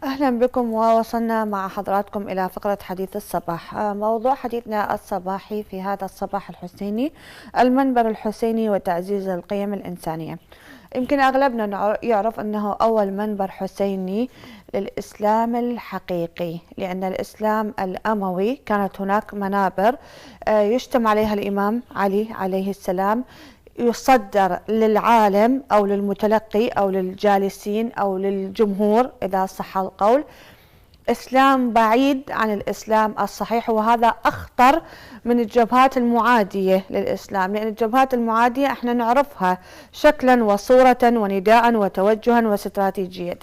أهلا بكم، ووصلنا مع حضراتكم إلى فقرة حديث الصباح. موضوع حديثنا الصباحي في هذا الصباح الحسيني: المنبر الحسيني وتعزيز القيم الإنسانية. يمكن أغلبنا يعرف أنه أول منبر حسيني للإسلام الحقيقي، لأن الإسلام الأموي كانت هناك منابر يجتمع عليها الإمام علي عليه السلام، يصدر للعالم أو للمتلقي أو للجالسين أو للجمهور إذا صح القول إسلام بعيد عن الإسلام الصحيح. وهذا أخطر من الجبهات المعادية للإسلام، لأن الجبهات المعادية احنا نعرفها شكلا وصورة ونداء وتوجها واستراتيجية،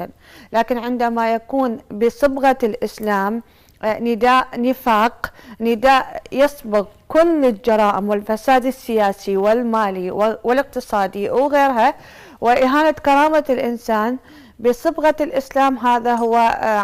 لكن عندما يكون بصبغة الإسلام نداء نفاق، نداء يسبق كل الجرائم والفساد السياسي والمالي والاقتصادي وغيرها وإهانة كرامة الإنسان بصبغة الإسلام، هذا هو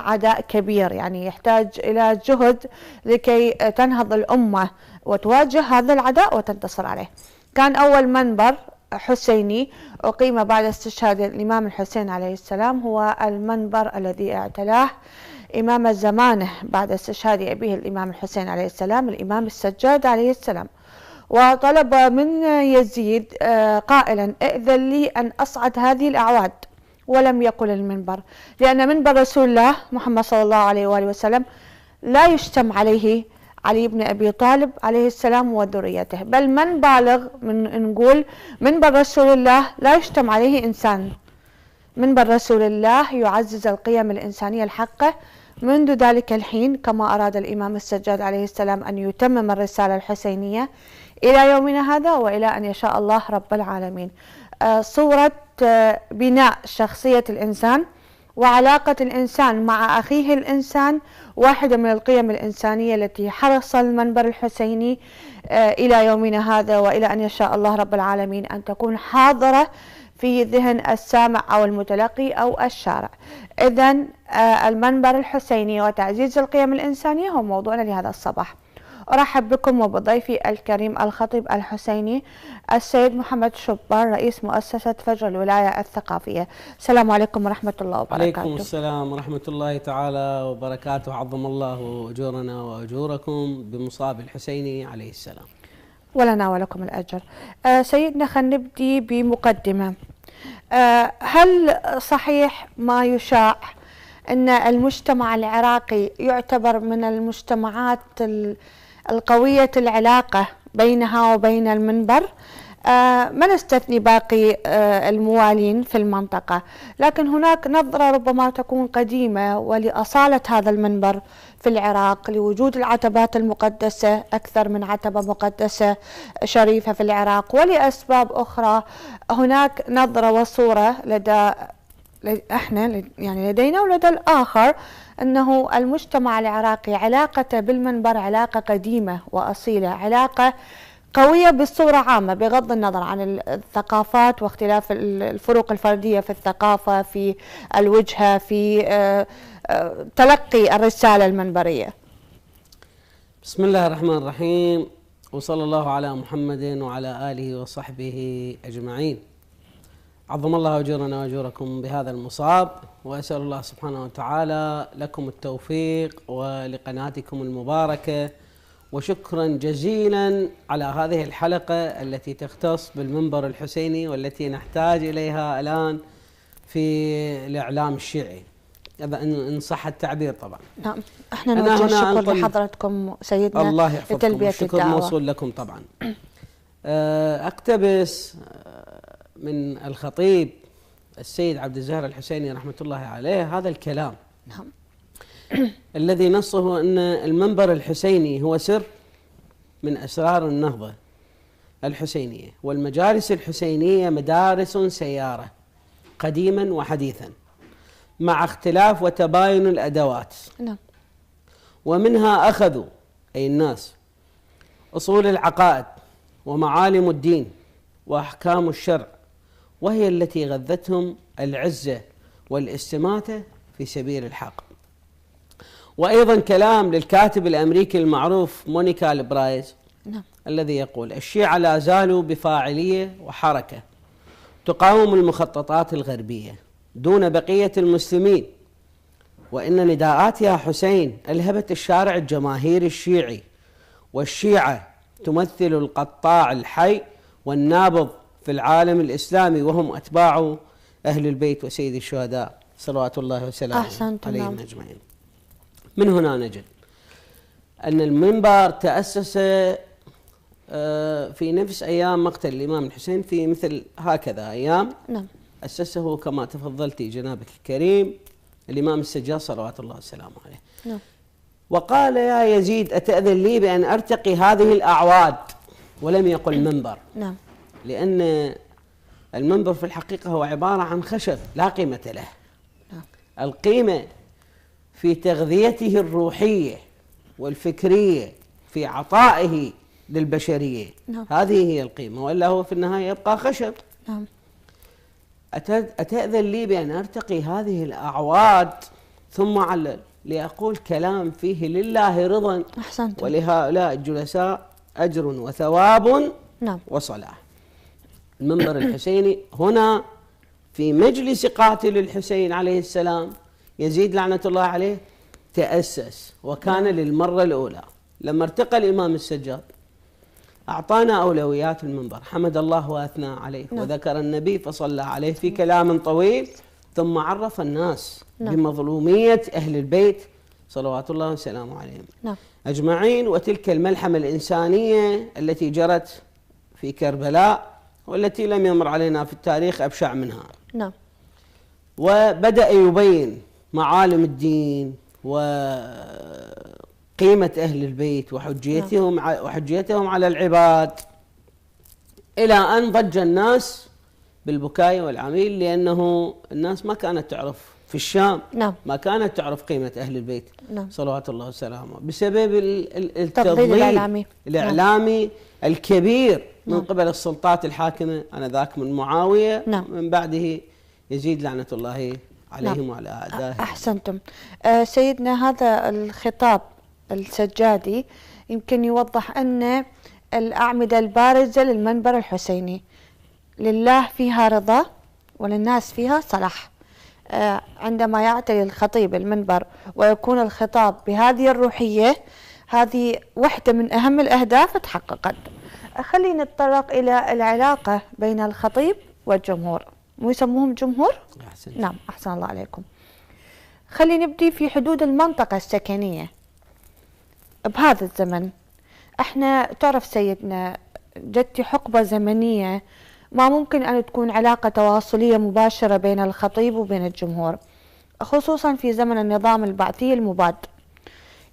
عداء كبير، يعني يحتاج إلى جهد لكي تنهض الأمة وتواجه هذا العداء وتنتصر عليه. كان أول منبر حسيني أقيم بعد استشهاد الإمام الحسين عليه السلام هو المنبر الذي اعتلاه إمام زمانه بعد استشهاد أبيه الإمام الحسين عليه السلام، الإمام السجاد عليه السلام، وطلب من يزيد قائلا: ائذن لي أن أصعد هذه الأعواد. ولم يقل المنبر، لأن منبر رسول الله محمد صلى الله عليه وآله وسلم لا يشتم عليه علي بن أبي طالب عليه السلام وذريته، بل من بالغ من نقول منبر رسول الله لا يشتم عليه إنسان. منبر رسول الله يعزز القيم الإنسانية الحقة منذ ذلك الحين، كما أراد الإمام السجاد عليه السلام أن يتمم الرسالة الحسينية إلى يومنا هذا وإلى أن يشاء الله رب العالمين. صورة بناء شخصية الإنسان وعلاقة الإنسان مع أخيه الإنسان واحدة من القيم الإنسانية التي حرص المنبر الحسيني إلى يومنا هذا وإلى أن يشاء الله رب العالمين أن تكون حاضرة في ذهن السامع أو المتلقي أو الشارع. إذن المنبر الحسيني وتعزيز القيم الإنسانية هو موضوعنا لهذا الصباح. أرحب بكم وبضيفي الكريم الخطيب الحسيني السيد محمد شبار، رئيس مؤسسة فجر الولاية الثقافية. السلام عليكم ورحمة الله وبركاته. عليكم السلام ورحمة الله تعالى وبركاته. عظم الله أجورنا وأجوركم بمصاب الحسيني عليه السلام. ولنا ولكم الأجر. سيدنا، خلينا نبدي بمقدمة. هل صحيح ما يشاع أن المجتمع العراقي يعتبر من المجتمعات القوية العلاقة بينها وبين المنبر؟ ما نستثني باقي الموالين في المنطقة، لكن هناك نظرة ربما تكون قديمة ولأصالة هذا المنبر في العراق، لوجود العتبات المقدسة أكثر من عتبة مقدسة شريفة في العراق، ولأسباب أخرى. هناك نظرة وصورة احنا يعني لدينا ولدى الآخر أنه المجتمع العراقي علاقته بالمنبر علاقة قديمة وأصيلة، علاقة قوية بصورة عامة بغض النظر عن الثقافات واختلاف الفروق الفردية في الثقافة، في الوجهة، في تلقي الرسالة المنبرية. بسم الله الرحمن الرحيم، وصلى الله على محمد وعلى آله وصحبه أجمعين. عظم الله أجورنا وأجوركم بهذا المصاب، وأسأل الله سبحانه وتعالى لكم التوفيق ولقناتكم المباركة، وشكرا جزيلا على هذه الحلقة التي تختص بالمنبر الحسيني والتي نحتاج إليها الآن في الإعلام الشيعي، إذا إن صح التعبير طبعا. نعم، احنا نوجه الشكر لحضرتكم سيدنا. الله يحفظكم، لتلبية الشكر الدعوة موصول لكم طبعا. أقتبس من الخطيب السيد عبد الزهر الحسيني رحمة الله عليه هذا الكلام. نعم. الذي نصه أن المنبر الحسيني هو سر من أسرار النهضة الحسينية، والمجالس الحسينية مدارس سيارة قديما وحديثا مع اختلاف وتباين الأدوات. نعم. ومنها أخذوا أي الناس أصول العقائد ومعالم الدين وأحكام الشرع، وهي التي غذتهم العزة والاستماتة في سبيل الحق. وأيضا كلام للكاتب الأمريكي المعروف مونيكا البرايز. نعم. الذي يقول: الشيعة لا زالوا بفاعلية وحركة تقاوم المخططات الغربية دون بقية المسلمين، وإن نداءات يا حسين ألهبت الشارع الجماهيري الشيعي، والشيعة تمثل القطاع الحي والنابض في العالم الإسلامي، وهم أتباع أهل البيت وسيد الشهداء صلوات الله وسلامه عليهم أجمعين. من هنا نجد أن المنبر تأسس في نفس أيام مقتل الإمام الحسين، في مثل هكذا أيام. نعم. أسسه كما تفضلتي جنابك الكريم الإمام السجاد صلوات الله وسلامه عليه. نعم. وقال يا يزيد أتأذن لي بأن أرتقي هذه الأعواد، ولم يقل منبر. نعم. لأن المنبر في الحقيقة هو عبارة عن خشب لا قيمة له. نعم. القيمة في تغذيته الروحية والفكرية، في عطائه للبشرية. نعم. هذه هي القيمة، وإلا هو في النهاية يبقى خشب. نعم. أتأذن لي بأن أرتقي هذه الأعواد، ثم علل لأقول كلام فيه لله رضا، أحسنتم. ولهؤلاء الجلساء أجر وثواب. نعم. وصلاح. المنبر الحسيني هنا في مجلس قاتل الحسين عليه السلام يزيد لعنة الله عليه تأسس، وكان للمرة الأولى لما ارتقى الإمام السجاد أعطانا أولويات المنبر، حمد الله وأثنى عليه. نعم. وذكر النبي فصلى عليه في كلام طويل، ثم عرف الناس. نعم. بمظلومية أهل البيت صلوات الله وسلامه عليهم. نعم. أجمعين، وتلك الملحمة الإنسانية التي جرت في كربلاء، والتي لم يمر علينا في التاريخ أبشع منها. نعم. وبدأ يبين معالم الدين وقيمة أهل البيت وحجيتهم. نعم. وحجيتهم على العباد، إلى أن ضج الناس بالبكاء والعميل، لأنه الناس ما كانت تعرف في الشام. نعم. ما كانت تعرف قيمة أهل البيت. نعم. صلوات الله وسلامه، بسبب التضليل الإعلامي الكبير من قبل السلطات الحاكمة آنذاك من معاوية. نعم. من بعده يزيد لعنة الله عليهم. نعم. وعلى أعدائهم. أحسنتم. سيدنا، هذا الخطاب السجادي يمكن يوضح أن الأعمدة البارزة للمنبر الحسيني لله فيها رضا وللناس فيها صلاح. عندما يعتلي الخطيب المنبر ويكون الخطاب بهذه الروحية، هذه واحدة من أهم الأهداف تحققت. خلينا نتطرق إلى العلاقة بين الخطيب والجمهور. مو يسموهم جمهور؟ أحسن. نعم، أحسن الله عليكم. خلينا نبدي في حدود المنطقة السكنية بهذا الزمن. احنا تعرف سيدنا، جدتي حقبة زمنية ما ممكن أن تكون علاقة تواصلية مباشرة بين الخطيب وبين الجمهور، خصوصا في زمن النظام البعثي المباد.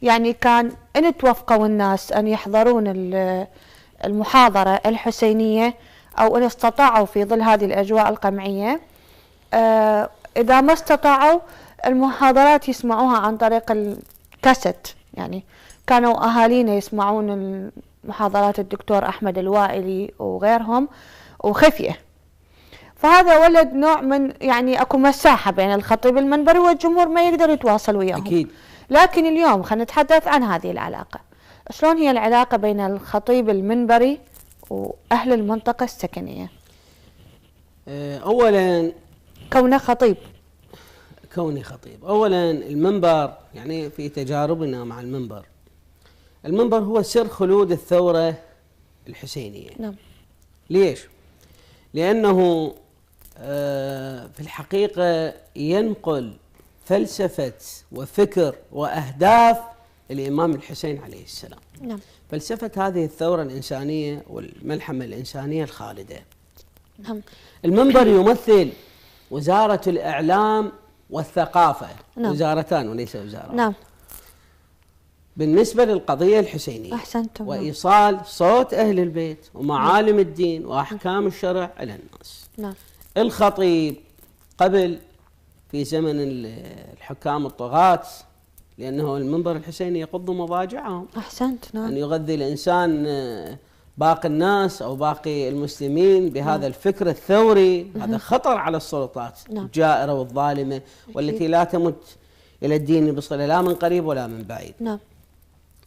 يعني كان إن توافقوا الناس أن يحضرون المحاضرة الحسينية، أو إن استطاعوا في ظل هذه الأجواء القمعية، إذا ما استطاعوا المحاضرات يسمعوها عن طريق الكاسيت. يعني كانوا أهالينا يسمعون محاضرات الدكتور أحمد الوائلي وغيرهم وخفية. فهذا ولد نوع من، يعني اكو مساحة بين الخطيب المنبري والجمهور ما يقدر يتواصل وياهم. أكيد. لكن اليوم خلينا نتحدث عن هذه العلاقة. شلون هي العلاقة بين الخطيب المنبري وأهل المنطقة السكنية؟ أولا كونه خطيب. كوني خطيب. أولا المنبر، يعني في تجاربنا مع المنبر هو سر خلود الثورة الحسينية. نعم. ليش؟ لأنه في الحقيقة ينقل فلسفة وفكر وأهداف الإمام الحسين عليه السلام. نعم. فلسفة هذه الثورة الإنسانية والملحمة الإنسانية الخالدة. نعم. المنبر يمثل وزارة الإعلام والثقافة. نعم. وزارتان وليس وزارة. نعم. بالنسبة للقضية الحسينية. أحسنتم. وإيصال صوت أهل البيت ومعالم الدين وأحكام الشرع إلى الناس. نعم. الخطيب قبل في زمن الحكام الطغاة، لأنه المنبر الحسيني يقض مضاجعهم. أحسنت. نعم. أن يغذي الإنسان باقي الناس أو باقي المسلمين بهذا. نعم. الفكر الثوري. هذا خطر على السلطات. نعم. الجائرة والظالمة والتي لا تمت إلى الدين بصلة لا من قريب ولا من بعيد. نعم.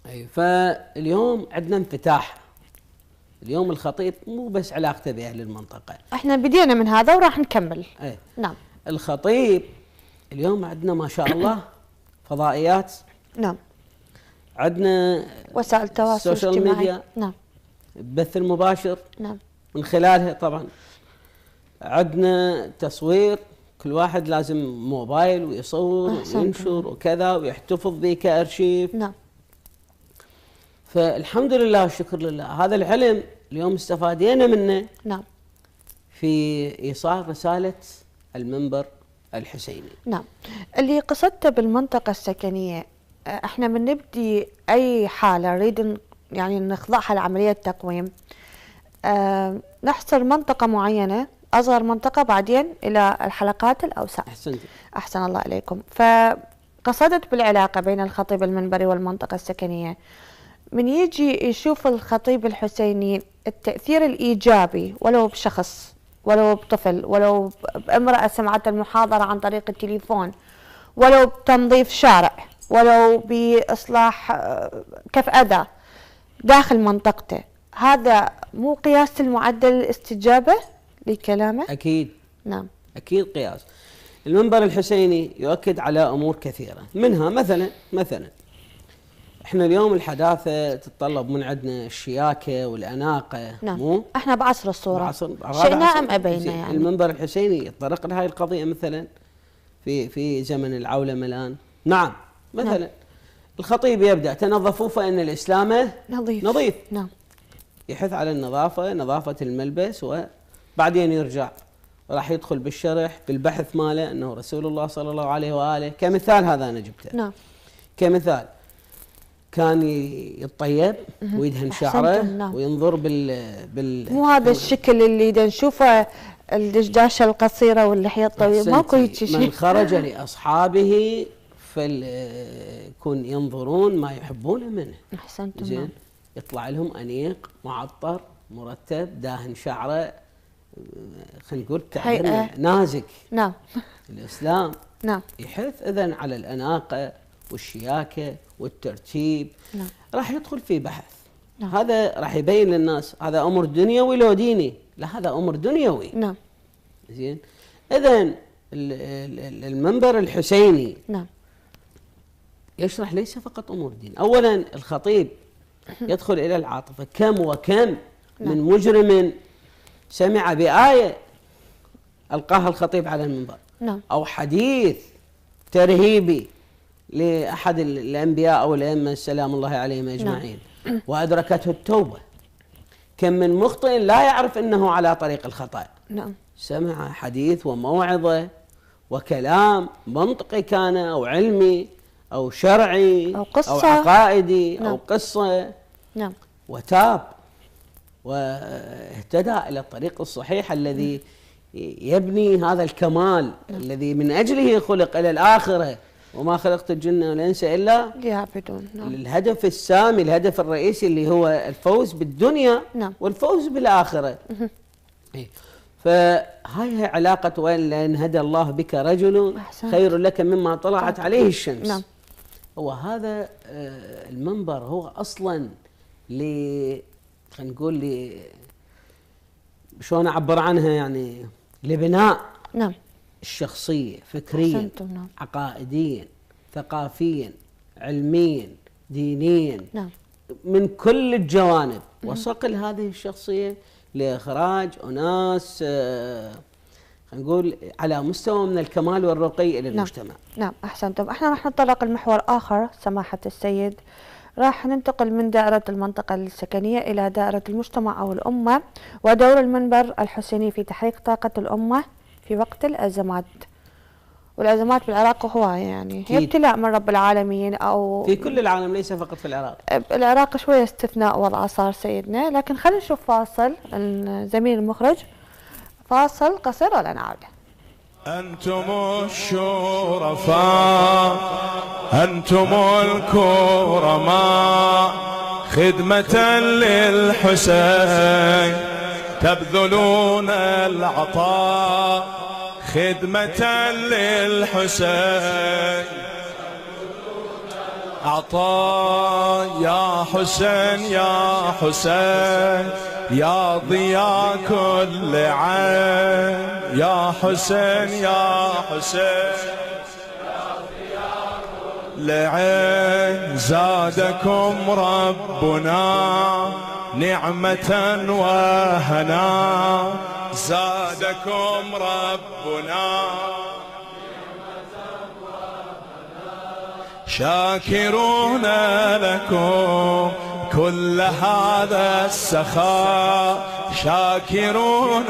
أي. فاليوم عندنا انفتاح. اليوم الخطيب مو بس علاقته بأهل المنطقة. احنا بدينا من هذا وراح نكمل. أي. نعم. الخطيب اليوم عندنا ما شاء الله فضائيات، نعم، عندنا وسائل التواصل السوشيال الاجتماعي، ميديا، نعم، البث المباشر نعم، من خلالها طبعا، عندنا تصوير، كل واحد لازم موبايل ويصور وينشر وكذا ويحتفظ به كأرشيف. نعم. فالحمد لله والشكر لله، هذا العلم اليوم استفادينا منه. نعم. في إيصال رسالة المنبر الحسيني. نعم. اللي قصدته بالمنطقة السكنية، احنا من نبدي أي حالة نريد يعني نخضعها لعملية تقويم، نحصر منطقة معينة، أصغر منطقة، بعدين إلى الحلقات الأوسع. أحسنتي. أحسن الله عليكم. فقصدت بالعلاقة بين الخطيب المنبري والمنطقة السكنية، من يجي يشوف الخطيب الحسيني التأثير الإيجابي، ولو بشخص، ولو بطفل، ولو بامرأة سمعت المحاضرة عن طريق التليفون، ولو بتنظيف شارع، ولو بإصلاح كف أذى داخل منطقته، هذا مو قياس المعدل الاستجابة لكلامه؟ أكيد. نعم. أكيد قياس. المنبر الحسيني يؤكد على أمور كثيرة، منها مثلا احنا اليوم الحداثة تتطلب من عندنا الشياكة والأناقة. نعم. مو احنا بعصر الصورة، بعصر شئنا أم أبينا. يعني المنبر الحسيني يتطرق لهذه القضية مثلا في زمن العولمة الآن. نعم. مثلا نعم. الخطيب يبدأ: تنظفوا فإن الإسلام نظيف. نعم. يحث على النظافة، نظافة الملبس، وبعدين يرجع راح يدخل بالشرح بالبحث ماله أنه رسول الله صلى الله عليه وآله. كمثال هذا أنا جبته. نعم. كمثال كان يطيب ويدهن شعره. نعم. وينظر مو هذا الشكل اللي نشوفه الدشداشه القصيره واللحيه الطويله، ماكو هيك شيء. من خرج لاصحابه فليكون ينظرون ما يحبونه منه. احسنتم. زين. يطلع لهم انيق معطر مرتب داهن شعره، خلينا نقول تعبير نازك. نعم. الاسلام نعم يحث اذن على الاناقه والشياكه والترتيب. نعم. راح يدخل في بحث. نعم. هذا راح يبين للناس هذا امر دنيوي لو ديني، لا هذا امر دنيوي. نعم. زين. اذن المنبر الحسيني نعم يشرح ليس فقط امور الدين. اولا الخطيب يدخل الى العاطفه. كم وكم من مجرم سمع بآية ألقاها الخطيب على المنبر، نعم، أو حديث ترهيبي لأحد الأنبياء أو الأئمة سلام الله عليهم أجمعين، نعم، وأدركته التوبة. كم من مخطئ لا يعرف أنه على طريق الخطأ، نعم، سمع حديث وموعظة وكلام منطقي كان أو علمي أو شرعي أو قصة أو عقائدي، نعم، أو قصة، نعم، وتاب واهتدى إلى الطريق الصحيح الذي يبني هذا الكمال الذي من أجله خلق إلى الآخرة. وما خلقت الجن والإنس إلا ليعبدون. نعم. الهدف السامي، الهدف الرئيسي اللي هو الفوز بالدنيا، نعم، والفوز بالآخرة. فهاي علاقة وإن هدى الله بك رجل خير لك مما طلعت عليه الشمس. نعم. وهذا المنبر هو أصلا خلينا نقول شلون أعبر عنها، يعني لبناء، نعم، الشخصية فكريا، نعم، عقائديا، ثقافيا، علميا، دينيا، نعم، من كل الجوانب، وصقل هذه الشخصية لإخراج أناس خلينا نقول على مستوى من الكمال والرقي إلى المجتمع. نعم. نعم أحسنتم. احنا راح نتطرق لمحور آخر سماحة السيد، راح ننتقل من دائرة المنطقة السكنية إلى دائرة المجتمع أو الأمة، ودور المنبر الحسيني في تحريك طاقة الأمة في وقت الأزمات. والأزمات بالعراق هو يعني هي ابتلاء من رب العالمين، أو في كل العالم ليس فقط في العراق. العراق شوية استثناء وضعه صار سيدنا، لكن خلينا نشوف فاصل الزميل المخرج، فاصل قصير ولا نعود. أنتم الشرفاء أنتم الكرماء خدمة للحسين تبذلون العطاء خدمة للحسين عطاء يا حسين يا حسين يا ضياء كل عين يا حسين يا حسين عين زادكم ربنا نعمة وهنا زادكم ربنا شاكرون لكم كل هذا السخاء شاكرون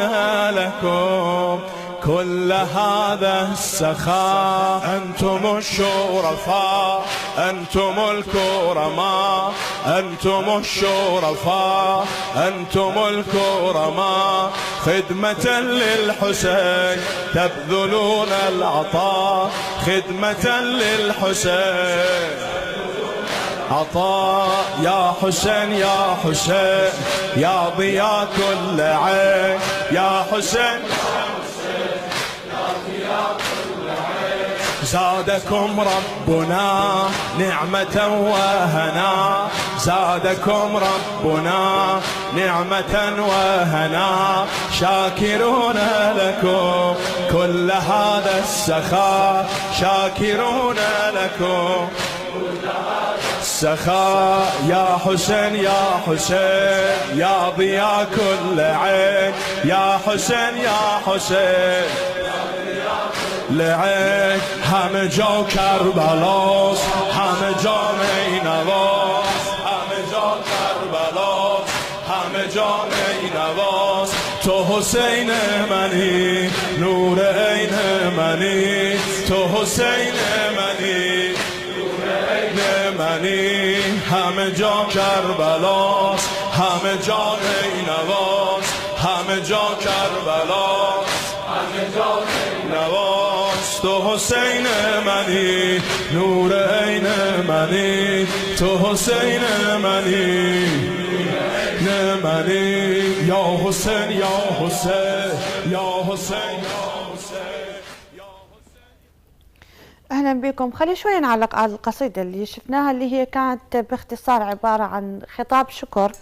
لكم كل هذا السخاء أنتم الشرفاء أنتم الكرماء أنتم الشرفاء أنتم الكرماء خدمة للحسين تبذلون العطاء خدمة للحسين عطاء يا حسين يا حسين يا ضياء كل عين يا حسين زادكم ربنا نعمة وهنا زادكم ربنا نعمة وهنا شاكرون لكم كل هذا السخاء شاكرون لكم السخاء يا حسين يا حسين يا ضياء كل عين يا حسين يا حسين لعين همه جا کربلاست همه جا نینواست همه جا کربلاست همه جا نینواست تو حسین منی نور عین منی تو حسین منی نور عین منی همه جا کربلاست همه جا نینواست همه جا کربلاست همه جا نینواست تو حسین منی نور عین منی تو حسین منی نه منی یا حسین یا حسین یا حسین أهلا بكم. خلي شوي نعلق على القصيدة اللي شفناها اللي هي كانت باختصار عبارة عن خطاب شكر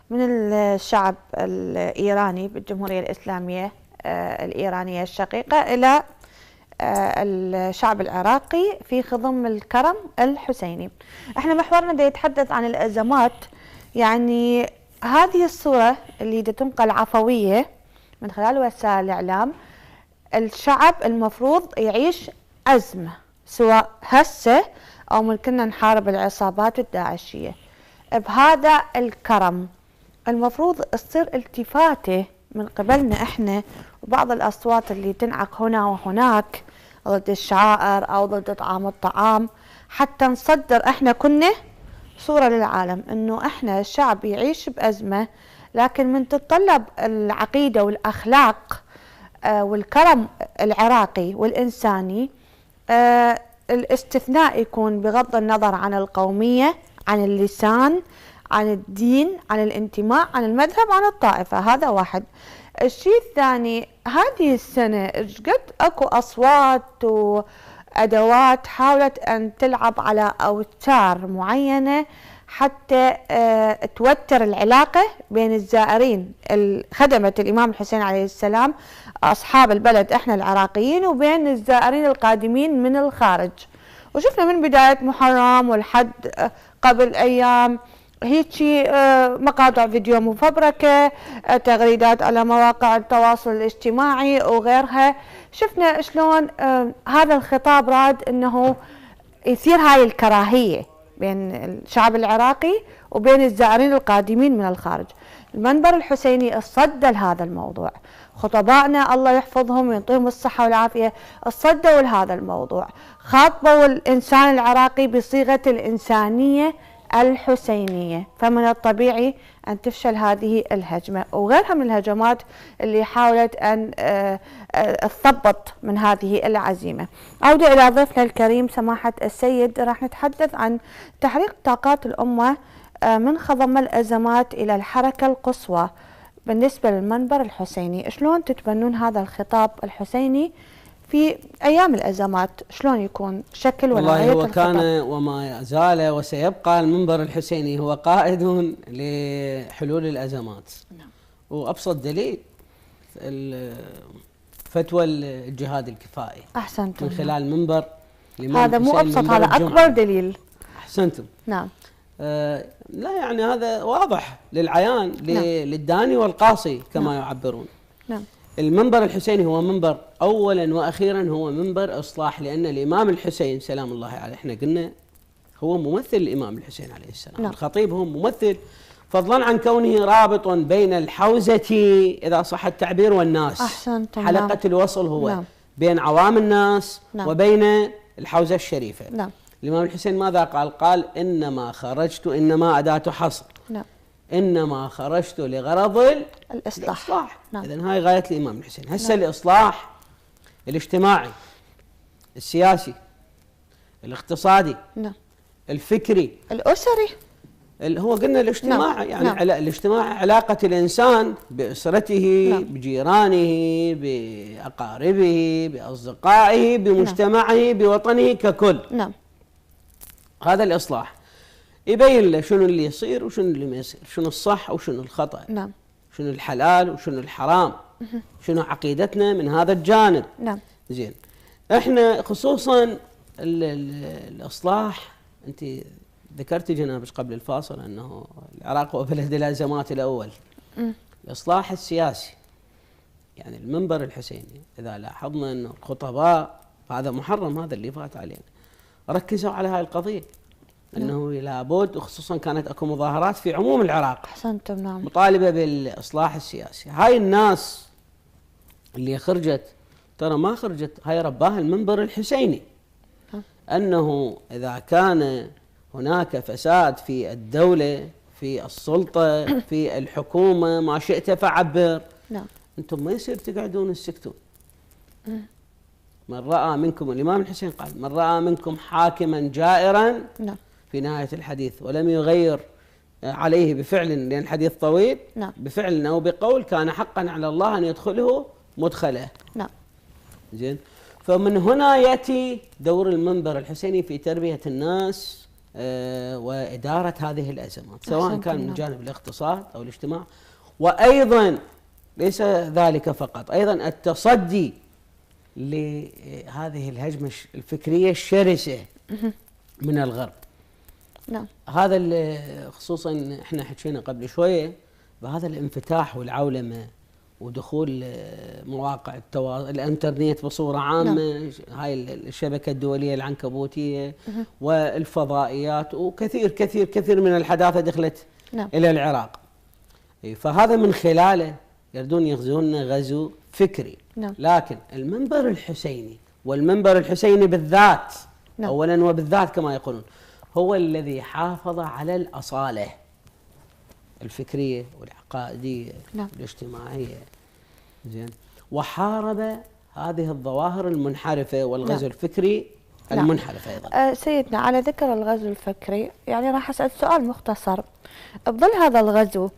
من الشعب الإيراني بالجمهورية الإسلامية الإيرانية الشقيقة إلى الشعب العراقي في خضم الكرم الحسيني. احنا محورنا دا يتحدث عن الأزمات، يعني هذه الصورة اللي دا تنقل عفوية من خلال وسائل الإعلام. الشعب المفروض يعيش أزمة سواء هسه أو ممكن نحارب العصابات الداعشية بهذا الكرم. المفروض تصير التفاتة من قبلنا احنا وبعض الأصوات اللي تنعق هنا وهناك ضد الشعائر أو ضد طعام الطعام، حتى نصدر احنا كنا صورة للعالم انه احنا الشعب يعيش بأزمة، لكن من تتطلب العقيدة والأخلاق والكرم العراقي والإنساني الاستثناء يكون بغض النظر عن القومية، عن اللسان، عن الدين، عن الانتماء، عن المذهب، عن الطائفة. هذا واحد. الشيء الثاني، هذه السنة قد اكو أصوات وأدوات حاولت أن تلعب على أوتار معينة حتى توتر العلاقة بين الزائرين خدمة الإمام الحسين عليه السلام أصحاب البلد إحنا العراقيين وبين الزائرين القادمين من الخارج. وشفنا من بداية محرم والحد قبل أيام هيجي مقاطع فيديو مفبركة، تغريدات على مواقع التواصل الاجتماعي وغيرها. شفنا شلون هذا الخطاب راد انه يثير هاي الكراهية بين الشعب العراقي وبين الزائرين القادمين من الخارج. المنبر الحسيني اصدى لهذا الموضوع، خطبائنا الله يحفظهم ويعطيهم الصحة والعافية اصدوا لهذا الموضوع، خاطبوا الإنسان العراقي بصيغة الإنسانية الحسينية. فمن الطبيعي أن تفشل هذه الهجمة وغيرها من الهجمات اللي حاولت أن تثبط من هذه العزيمة. عودة إلى ضيفنا الكريم سماحة السيد، راح نتحدث عن تحريك طاقات الأمة من خضم الأزمات إلى الحركة القصوى. بالنسبة للمنبر الحسيني، شلون تتبنون هذا الخطاب الحسيني في أيام الأزمات؟ شلون يكون شكل ونوعية والله هو الخطاب؟ كان وما زال وسيبقى المنبر الحسيني هو قائد لحلول الأزمات. وأبسط دليل فتوى الجهاد الكفائي أحسنتم من خلال منبر هذا مو أبسط، هذا أكبر دليل. أحسنتم. نعم. لا يعني هذا واضح للعيان، نعم. للداني والقاصي كما نعم. يعبرون. نعم. المنبر الحسيني هو منبر أولا وأخيرا هو منبر إصلاح، لأن الإمام الحسين سلام الله عليه احنا قلنا هو ممثل الإمام الحسين عليه السلام. نعم. الخطيب هو ممثل، فضلا عن كونه رابط بين الحوزة إذا صح التعبير والناس. أحسنتم. حلقة نعم. الوصل هو نعم. بين عوام الناس نعم. وبين الحوزة الشريفة. نعم. الإمام الحسين ماذا قال؟ قال إنما خرجت، إنما أداة حصر، نعم. إنما خرجت لغرض الإصلاح. نعم. إذن هاي غاية الإمام الحسين. هسه الإصلاح الاجتماعي، السياسي، الاقتصادي، نعم. الفكري، الأسري. هو قلنا الاجتماعي. نعم. يعني نعم. الاجتماعي علاقة الإنسان بأسرته، نعم. بجيرانه، بأقاربه، بأصدقائه، بمجتمعه، بوطنه ككل. نعم. هذا الإصلاح يبين له شنو اللي يصير وشنو اللي ما يصير، شنو الصح وشنو الخطأ، نعم. شنو الحلال وشنو الحرام، شنو عقيدتنا من هذا الجانب. نعم. زين، احنا خصوصا الإصلاح، أنت ذكرت جنابك قبل الفاصل أنه العراق هو بلد الأزمات الأول. الإصلاح السياسي، يعني المنبر الحسيني إذا لاحظنا أنه الخطباء، هذا محرم هذا اللي فات علينا، ركزوا على هاي القضية، أنه لابد، وخصوصا كانت أكو مظاهرات في عموم العراق أحسنتم. نعم. مطالبة بالإصلاح السياسي. هاي الناس اللي خرجت ترى ما خرجت، هاي رباها المنبر الحسيني، أنه إذا كان هناك فساد في الدولة، في السلطة، في الحكومة، ما شئت فعبر. نعم. أنتم ما يصير تقعدون تسكتون. من رأى منكم، الإمام الحسين قال من رأى منكم حاكما جائرا، نعم. في نهاية الحديث، ولم يغير عليه بفعل، لأن الحديث طويل، نعم. بفعل أو بقول، كان حقا على الله أن يدخله مدخله. نعم. زين، فمن هنا يأتي دور المنبر الحسيني في تربية الناس وإدارة هذه الأزمات، سواء كان من جانب الاقتصاد أو الاجتماع، وأيضا ليس ذلك فقط، أيضا التصدي لهذه الهجمة الفكرية الشرسة من الغرب. نعم. هذا خصوصا احنا حكينا قبل شوية بهذا الانفتاح والعولمة ودخول مواقع التواصل، الانترنت بصورة عامة. نعم. هاي الشبكة الدولية العنكبوتية والفضائيات، وكثير كثير كثير من الحداثة دخلت. نعم. إلى العراق. فهذا من خلاله يردون يغزون غزو فكري. نعم. لكن المنبر الحسيني، والمنبر الحسيني بالذات، نعم، أولا وبالذات كما يقولون، هو الذي حافظ على الأصالة الفكرية والعقائدية. نعم. والاجتماعية. زين، وحارب هذه الظواهر المنحرفة والغزو. نعم. الفكري المنحرف. نعم. أيضا سيدنا، على ذكر الغزو الفكري، يعني راح أسأل سؤال مختصر. بظل هذا الغزو،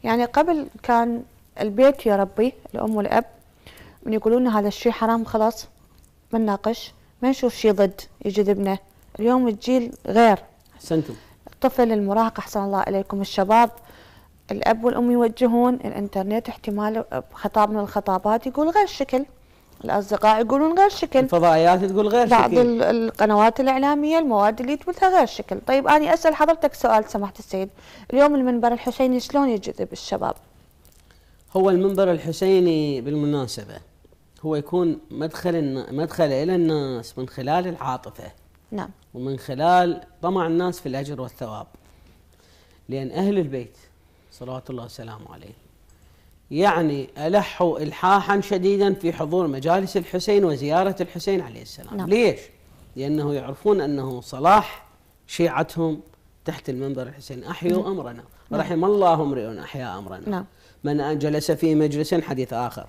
يعني قبل كان البيت يربي الأم والأب، من يقولون هذا الشيء حرام خلاص ما نناقش، ما نشوف شيء ضد يجذبنا. اليوم الجيل غير. أحسنتم. الطفل، المراهق، أحسن الله إليكم، الشباب، الأب والأم يوجهون، الإنترنت احتمال خطاب من الخطابات يقول غير شكل، الأصدقاء يقولون غير شكل، الفضائيات تقول غير بعض شكل، بعض القنوات الإعلامية المواد اللي تبثها غير شكل. طيب أنا أسأل حضرتك سؤال سماحة السيد، اليوم المنبر الحسيني شلون يجذب الشباب؟ هو المنبر الحسيني بالمناسبة هو يكون مدخل إلى الناس من خلال العاطفة. نعم. ومن خلال طمع الناس في الأجر والثواب، لأن أهل البيت صلوات الله وسلامه عليه يعني ألحوا إلحاحا شديدا في حضور مجالس الحسين وزيارة الحسين عليه السلام. نعم. ليش؟ لأنه يعرفون أنه صلاح شيعتهم تحت المنبر الحسين. أحيوا أمرنا. نعم. رحم الله امرئ أحيا أمرنا. نعم. من جلس في مجلس، حديث آخر،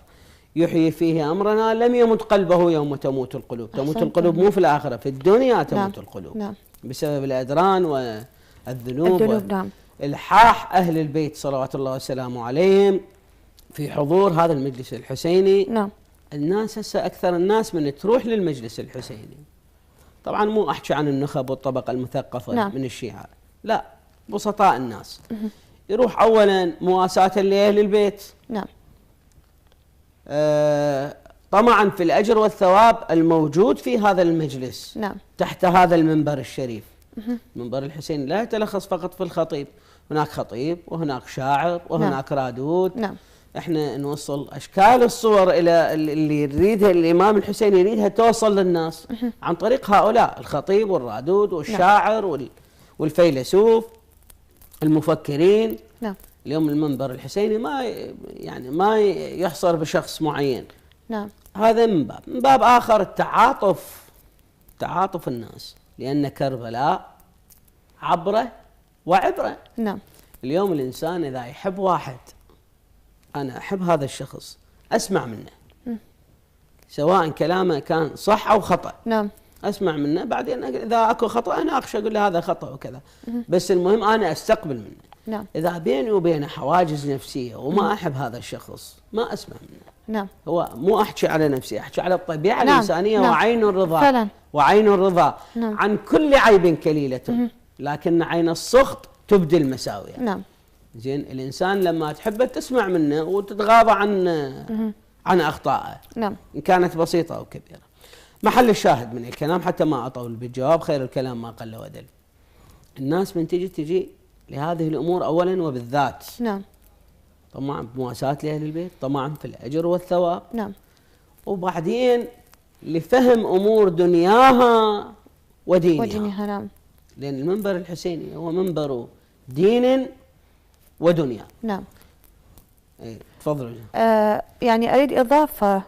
يحيي فيه أمرنا لم يمت قلبه يوم تموت القلوب. تموت القلوب مو في الآخرة، في الدنيا تموت. نعم. القلوب. نعم. بسبب الأدران والذنوب. نعم. إلحاح أهل البيت صلوات الله وسلامه عليهم في حضور هذا المجلس الحسيني. نعم. الناس هسه أكثر الناس من تروح للمجلس الحسيني، طبعا مو أحكي عن النخب والطبقة المثقفة. نعم. من الشيعة، لا، بسطاء الناس. يروح أولا مواساة لأهل البيت. نعم. طمعا في الأجر والثواب الموجود في هذا المجلس. نعم. تحت هذا المنبر الشريف. المنبر الحسيني لا يتلخص فقط في الخطيب، هناك خطيب وهناك شاعر وهناك رادود. نعم. احنا نوصل اشكال الصور الى اللي يريدها الامام الحسين، يريدها توصل للناس عن طريق هؤلاء الخطيب والرادود والشاعر والفيلسوف المفكرين. نعم. اليوم المنبر الحسيني ما يحصر بشخص معين. نعم. هذا من باب اخر تعاطف الناس، لان كربلاء عبره وعبره. نعم. اليوم الانسان اذا يحب واحد، أنا أحب هذا الشخص، أسمع منه سواء كلامه كان صح أو خطأ. نعم. أسمع منه، بعدين إذا أكو خطأ أناقشه، أقول له هذا خطأ وكذا. بس المهم أنا أستقبل منه. نعم. إذا بيني وبينه حواجز نفسية وما أحب هذا الشخص، ما أسمع منه. نعم. هو مو أحكي على نفسي، أحكي على الطبيعة نعم. الإنسانية. نعم. وعين الرضا فعلا. وعين الرضا نعم. عن كل عيب كليلة، لكن عين السخط تبدي المساوية. نعم. زين، الانسان لما تحبه تسمع منه وتتغاضى عن اخطائه. نعم. ان كانت بسيطه او كبيره. محل الشاهد من الكلام حتى ما اطول بالجواب، خير الكلام ما قل ودل. الناس من تجي لهذه الامور اولا وبالذات. نعم. طمعا بمواساة لاهل البيت، طمعا في الاجر والثواب. نعم. وبعدين لفهم امور دنياها ودينها. نعم. لان المنبر الحسيني هو منبر دين ودنيا. نعم. تفضلوا. يعني أريد إضافة،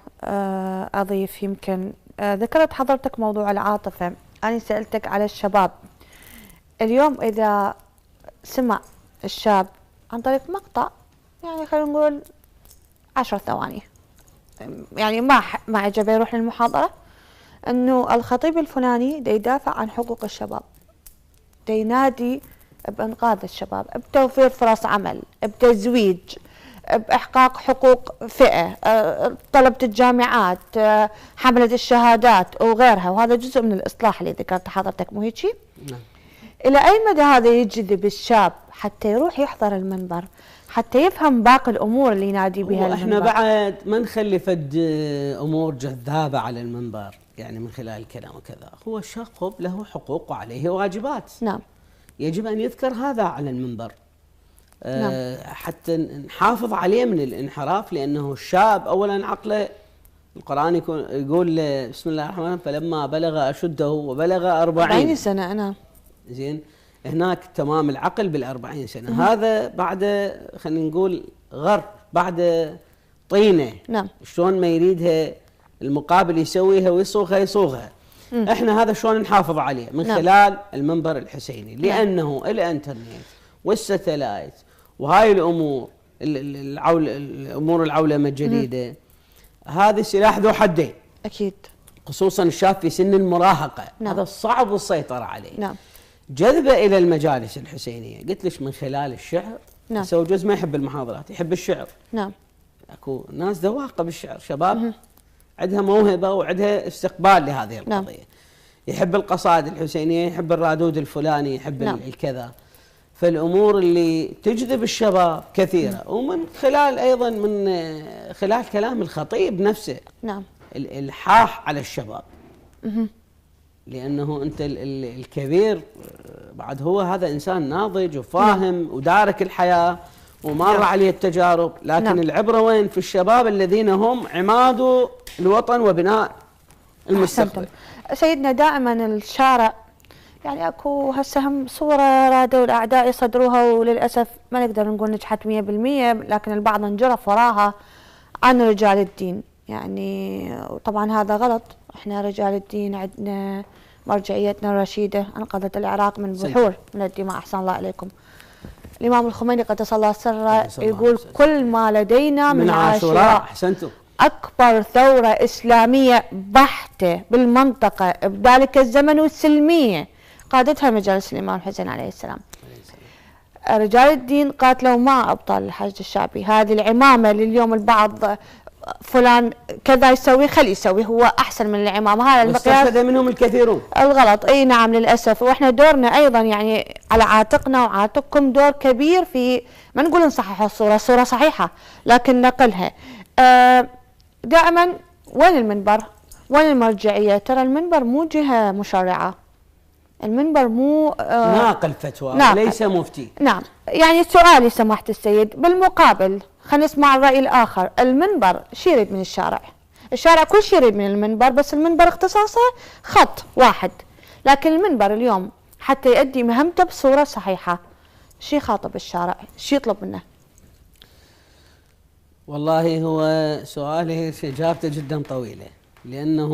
أضيف يمكن. ذكرت حضرتك موضوع العاطفة، أنا سألتك على الشباب. اليوم إذا سمع الشاب عن طريق مقطع، يعني خلينا نقول 10 ثواني، يعني ما عجبه يروح للمحاضرة، أنه الخطيب الفلاني دا يدافع عن حقوق الشباب، دا ينادي بإنقاذ الشباب، بتوفير فرص عمل، بتزويج، بإحقاق حقوق فئة، طلبة الجامعات، حملة الشهادات وغيرها. وهذا جزء من الإصلاح اللي ذكرت حضرتك، مو هيك؟ نعم. إلى أي مدى هذا يجذب الشاب حتى يروح يحضر المنبر، حتى يفهم باقي الأمور اللي ينادي بها المنبر؟ احنا بعد ما نخلي فد أمور جذابة على المنبر، يعني من خلال الكلام وكذا. هو الشاب له حقوق وعليه واجبات. نعم. يجب أن يذكر هذا على المنبر. نعم. حتى نحافظ عليه من الانحراف، لأنه الشاب أولا عقله، القرآن يقول بسم الله الرحمن الرحيم: فلما بلغ أشده وبلغ 40 سنة. نعم. زين، هناك تمام العقل بال40 سنة. هذا بعد خلينا نقول غر، بعد طينة. نعم. شلون ما يريدها المقابل يسويها يصوغها. احنا هذا شلون نحافظ عليه؟ من نعم. خلال المنبر الحسيني، لأنه الانترنت والستلايت وهاي الامور الامور العولمه الجديده، هذا سلاح ذو حدين. اكيد. خصوصا الشاب في سن المراهقه. نعم. هذا صعب السيطره عليه. نعم. جذبه الى المجالس الحسينيه، قلت لك من خلال الشعر. نعم. هسه جزء ما يحب المحاضرات، يحب الشعر. نعم. اكو ناس ذواقه بالشعر، شباب عندها موهبه وعندها استقبال لهذه القضيه. نعم. يحب القصائد الحسينيه، يحب الرادود الفلاني، يحب نعم. الكذا. فالامور اللي تجذب الشباب كثيره. ومن خلال ايضا من خلال كلام الخطيب نفسه. نعم. الالحاح على الشباب. لانه انت الكبير بعد هو هذا انسان ناضج وفاهم ودارك الحياه ومر عليه التجارب، لكن نعم. العبره وين؟ في الشباب الذين هم عماد الوطن وبناء المستقبل. سيدنا دائما الشارع، يعني اكو هسه هم صوره رادوا الاعداء يصدروها، وللاسف ما نقدر نقول نجحت 100%، لكن البعض انجرف وراها، عن رجال الدين. يعني وطبعا هذا غلط. احنا رجال الدين عندنا مرجعيتنا الرشيده انقذت العراق من بحور من الدماء. احسن الله عليكم. الامام الخميني قدس الله سره يقول: كل ما لدينا من عاشوراء. احسنتم. أكبر ثورة إسلامية بحتة بالمنطقة بذلك الزمن والسلمية قادتها مجالس الإمام الحسين عليه السلام. رجال الدين قاتلوا مع أبطال الحشد الشعبي. هذه العمامة اللي اليوم البعض فلان كذا يسوي خلي يسوي، هو أحسن من العمامة. هذا المقياس واستفاد منهم الكثيرون. الغلط. أي نعم للأسف. وإحنا دورنا أيضا يعني على عاتقنا وعاتقكم دور كبير في، ما نقول نصحح الصورة، الصورة صحيحة لكن نقلها. دائما وين المنبر؟ وين المرجعية؟ ترى المنبر مو جهة مشرعة، المنبر مو ناقل فتوى ليس مفتي. نعم، يعني سؤالي سماحة السيد بالمقابل، خلينا نسمع الرأي الآخر. المنبر شو يريد من الشارع؟ الشارع كل شيء يريد من المنبر، بس المنبر اختصاصه خط واحد، لكن المنبر اليوم حتى يؤدي مهمته بصورة صحيحة شو يخاطب الشارع؟ شو يطلب منه؟ والله هو سؤاله إجابته جدا طويلة، لأنه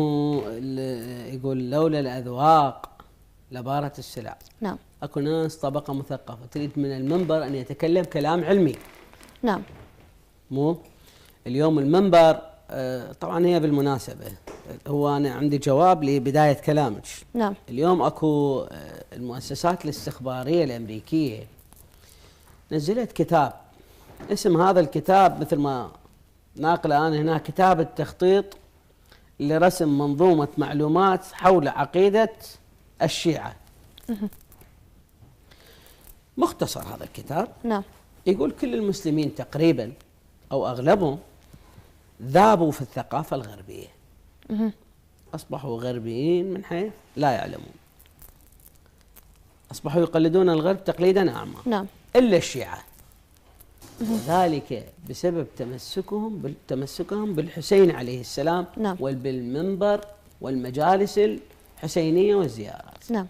يقول لولا الأذواق لبارت السلع. نعم. أكو ناس طبقة مثقفة تريد من المنبر أن يتكلم كلام علمي. نعم. مو اليوم المنبر طبعا هي بالمناسبة هو أنا عندي جواب لبداية كلامك. نعم. اليوم أكو المؤسسات الاستخبارية الأمريكية نزلت كتاب، اسم هذا الكتاب مثل ما ناقله أنا هنا كتاب التخطيط لرسم منظومة معلومات حول عقيدة الشيعة. مختصر هذا الكتاب. نعم. يقول كل المسلمين تقريبا أو أغلبهم ذابوا في الثقافة الغربية، أصبحوا غربيين من حيث لا يعلمون، أصبحوا يقلدون الغرب تقليدا أعمى. نعم. إلا الشيعة، وذلك بسبب تمسكهم بالحسين عليه السلام. نعم. وبالمنبر والمجالس الحسينية والزيارات. نعم.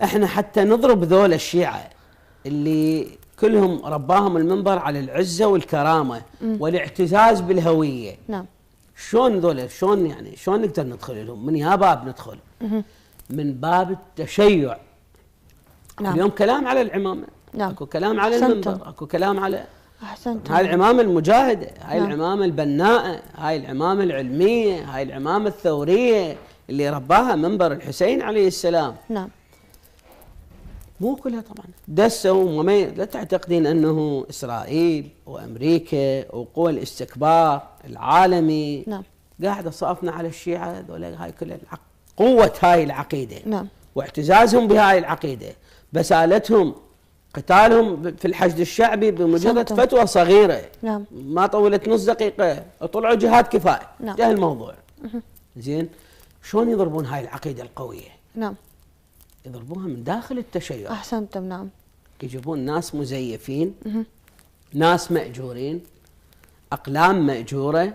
احنا حتى نضرب ذول الشيعة اللي كلهم رباهم المنبر على العزة والكرامة والاعتزاز بالهوية. نعم. شلون ذول، شلون يعني شلون نقدر ندخل لهم؟ من يا باب ندخل؟ من باب التشيع. نعم. اليوم كلام على العمامة. نعم. اكو كلام على المنبر، اكو كلام على أحسنت. هاي العمامة المجاهدة، هاي نعم. العمامة البناءة، هاي العمامة العلمية، هاي العمامة الثورية اللي رباها منبر الحسين عليه السلام. نعم. مو كلها طبعا دسوا لا تعتقدين انه اسرائيل وامريكا وقوى الاستكبار العالمي نعم. قاعده صافنا على الشيعة ذولا، هاي كلها قوة هاي العقيدة. نعم. واعتزازهم بهاي العقيدة، بسالتهم قتالهم في الحشد الشعبي بمجرد فتوى صغيرة. نعم. ما طولت نص دقيقة طلعوا جهاد كفاية. نعم. انتهى الموضوع. زين، شلون يضربون هاي العقيدة القوية؟ نعم. يضربوها من داخل التشيع. أحسنتم. نعم. يجيبون ناس مزيفين، ناس مأجورين، أقلام مأجورة،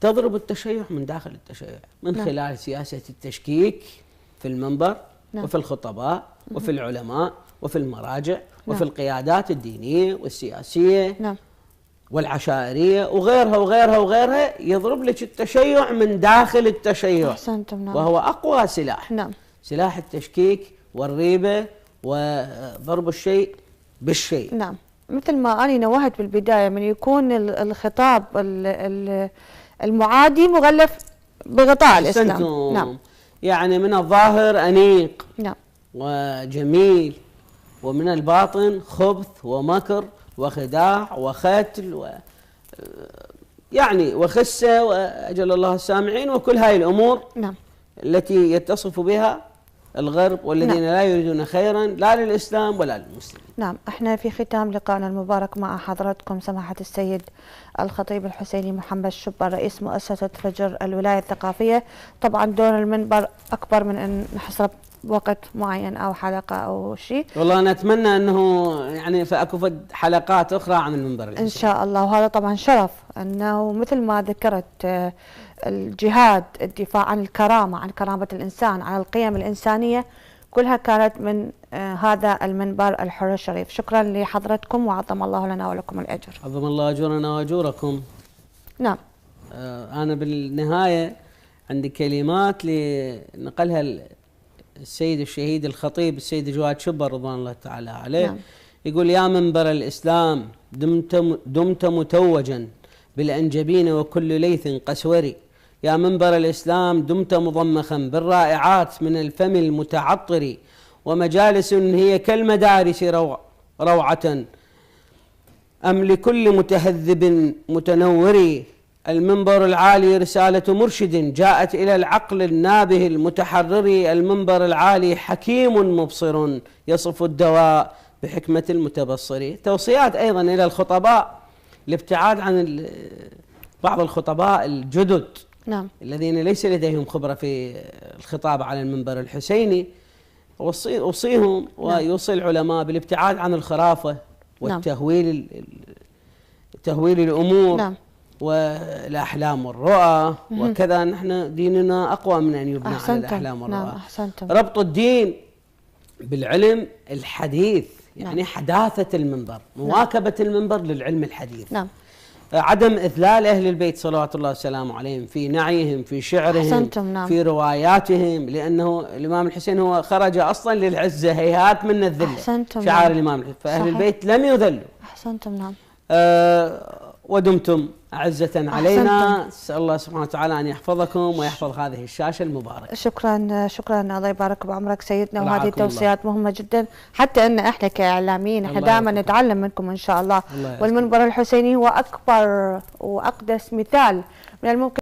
تضرب التشيع من داخل التشيع من خلال سياسة التشكيك في المنبر. نعم. وفي الخطباء وفي العلماء وفي المراجع وفي القيادات الدينية والسياسية. نعم. والعشائرية وغيرها وغيرها وغيرها، يضرب لك التشيع من داخل التشيع. أحسنتم. نعم. وهو أقوى سلاح. نعم. سلاح التشكيك والريبة وضرب الشيء بالشيء. نعم. مثل ما أنا نوهت بالبداية، من يكون الخطاب المعادي مغلف بغطاء الإسلام. نعم. يعني من الظاهر أنيق. نعم. وجميل، ومن الباطن خبث ومكر وخداع وختل يعني وخسة وأجل الله السامعين وكل هاي الأمور. نعم. التي يتصف بها الغرب والذين لا يريدون خيرا لا للإسلام ولا للمسلمين. نعم. احنا في ختام لقائنا المبارك مع حضراتكم سماحة السيد الخطيب الحسيني محمد شبر رئيس مؤسسة فجر الولاية الثقافية. طبعا دور المنبر أكبر من أن نحصر وقت معين أو حلقة أو شيء. والله أنا أتمنى أنه يعني فأكو حلقات أخرى عن المنبر الإنساني. إن شاء الله، وهذا طبعا شرف أنه مثل ما ذكرت الجهاد، الدفاع عن الكرامة، عن كرامة الإنسان، عن القيم الإنسانية، كلها كانت من هذا المنبر الحر الشريف. شكرا لحضرتكم وعظم الله لنا ولكم الأجر. عظم الله أجورنا وأجوركم. نعم. أنا بالنهاية عندي كلمات لنقلها السيد الشهيد الخطيب السيد جواد شبر رضوان الله تعالى عليه. نعم. يقول: يا منبر الإسلام دمت متوجا بالأنجبين وكل ليث قسوري، يا منبر الإسلام دمت مضمخا بالرائعات من الفم المتعطر، ومجالس هي كالمدارس روعة أم لكل متهذب متنور، المنبر العالي رسالة مرشد جاءت إلى العقل النابه المتحرر، المنبر العالي حكيم مبصر يصف الدواء بحكمة المتبصر. توصيات أيضا إلى الخطباء الابتعاد عن بعض الخطباء الجدد نعم. الذين ليس لديهم خبرة في الخطاب على المنبر الحسيني، أوصيهم ويوصي العلماء بالابتعاد عن الخرافة والتهويل، تهويل الأمور. نعم. والأحلام والرؤى وكذا. نحن ديننا أقوى من أن يبنى على الأحلام والرؤى. نعم. أحسنتم. ربط الدين بالعلم الحديث، يعني حداثة المنبر، مواكبة المنبر للعلم الحديث. نعم. عدم إذلال أهل البيت صلوات الله وسلامه عليهم في نعيهم، في شعرهم، أحسنتم. نعم. في رواياتهم، لأنه الإمام الحسين هو خرج أصلا للعزة، هيهات من الذلة. أحسنتم. شعار نعم. الإمام الحسين، فأهل صحيح. البيت لم يذلوا. أحسنتم. نعم. ودمتم أعزة علينا. أحسنتم. أسأل الله سبحانه وتعالى أن يحفظكم ويحفظ هذه الشاشة المباركة. شكرا شكرا، الله يبارك بعمرك سيدنا، وهذه رعاكم التوصيات مهمة جدا، حتى أن احنا كإعلاميين احنا دائما نتعلم منكم إن شاء الله. والمنبر الحسيني هو أكبر وأقدس مثال من الممكن